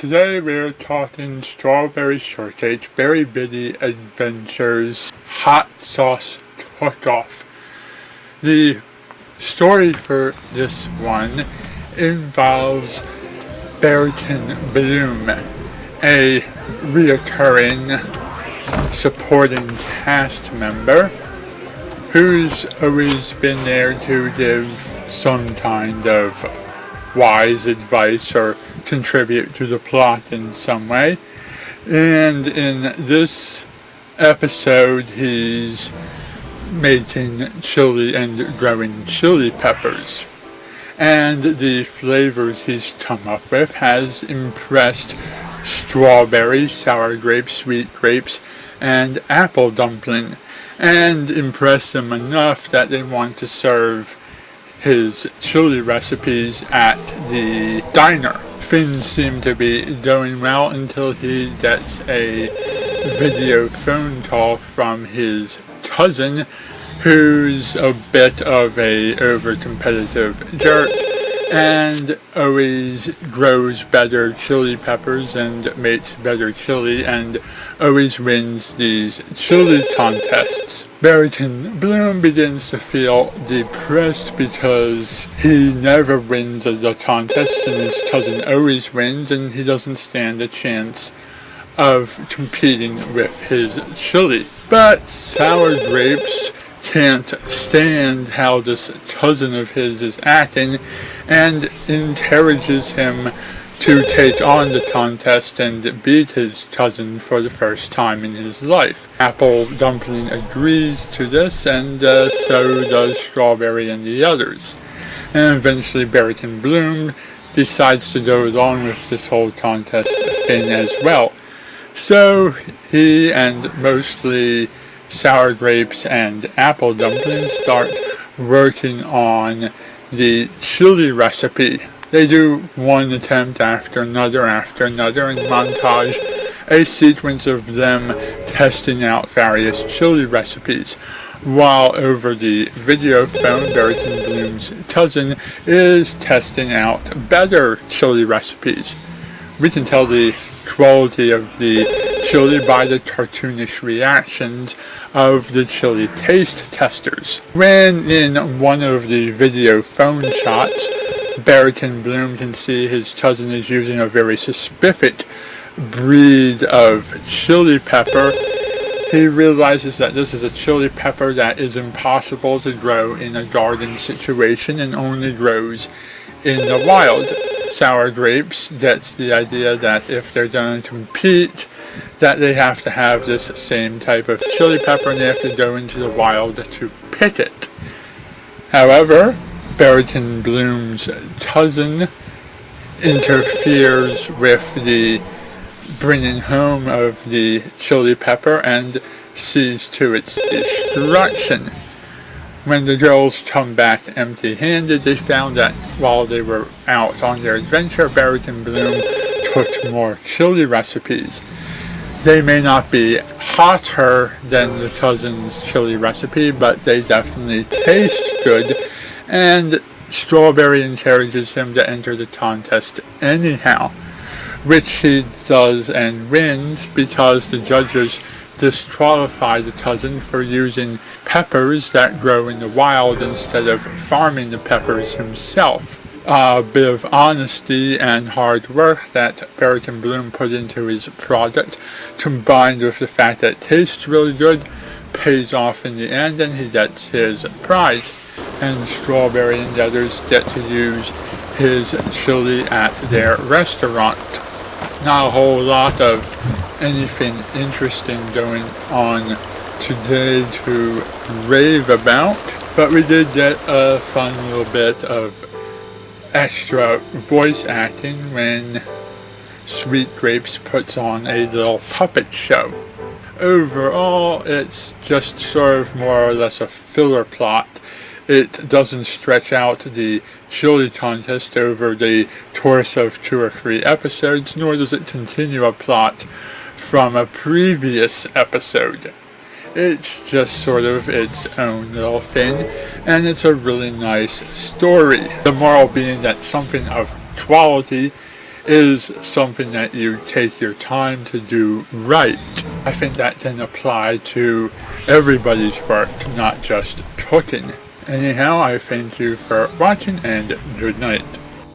Today we're talking Strawberry Shortcake, Berry Bitty Adventures, Hot Sauce Cook-Off. The story for this one involves Barrington Bloom, a reoccurring supporting cast member who's always been there to give some kind of wise advice or contribute to the plot in some way. And in this episode, he's making chili and growing chili peppers. And the flavors he's come up with has impressed strawberry, sour grapes, sweet grapes, and apple dumpling, and impressed them enough that they want to serve his chili recipes at the diner. Things seem to be going well until he gets a video phone call from his cousin, who's a bit of a over-competitive jerk and always grows better chili peppers and makes better chili and always wins these chili contests. Barrington Bloom begins to feel depressed because he never wins the contests and his cousin always wins, and he doesn't stand a chance of competing with his chili. But sour grapes can't stand how this cousin of his is acting and encourages him to take on the contest and beat his cousin for the first time in his life. Apple Dumpling agrees to this, and so does Strawberry and the others. And eventually Barrington Bloom decides to go along with this whole contest thing as well. So he and mostly sour grapes and apple dumplings start working on the chili recipe. They do one attempt after another and montage a sequence of them testing out various chili recipes, while over the video phone Barrington Bloom's cousin is testing out better chili recipes. We can tell the quality of the chili by the cartoonish reactions of the chili taste testers. When in one of the video phone shots, Barrington Bloom can see his cousin is using a very specific breed of chili pepper. He realizes that this is a chili pepper that is impossible to grow in a garden situation and only grows in the wild. Sour grapes gets the idea that if they're going to compete, that they have to have this same type of chili pepper and they have to go into the wild to pick it. However, Barrington Bloom's cousin interferes with the bringing home of the chili pepper and sees to its destruction. When the girls come back empty-handed, they found that while they were out on their adventure, Barrington Bloom cooked more chili recipes. They may not be hotter than the cousin's chili recipe, but they definitely taste good, and Strawberry encourages him to enter the contest anyhow, which he does and wins because the judges disqualify the cousin for using peppers that grow in the wild instead of farming the peppers himself. A bit of honesty and hard work that Barrington Bloom put into his product, combined with the fact that it tastes really good, pays off in the end, and he gets his prize. And Strawberry and the others get to use his chili at their restaurant. Not a whole lot of anything interesting going on today to rave about, but we did get a fun little bit of extra voice acting when Sweet Grapes puts on a little puppet show. Overall, it's just sort of more or less a filler plot. It doesn't stretch out the chili contest over the course of 2 or 3 episodes, nor does it continue a plot from a previous episode. It's just sort of its own little thing, and it's a really nice story. The moral being that something of quality is something that you take your time to do right. I think that can apply to everybody's work, not just cooking. Anyhow, I thank you for watching and good night.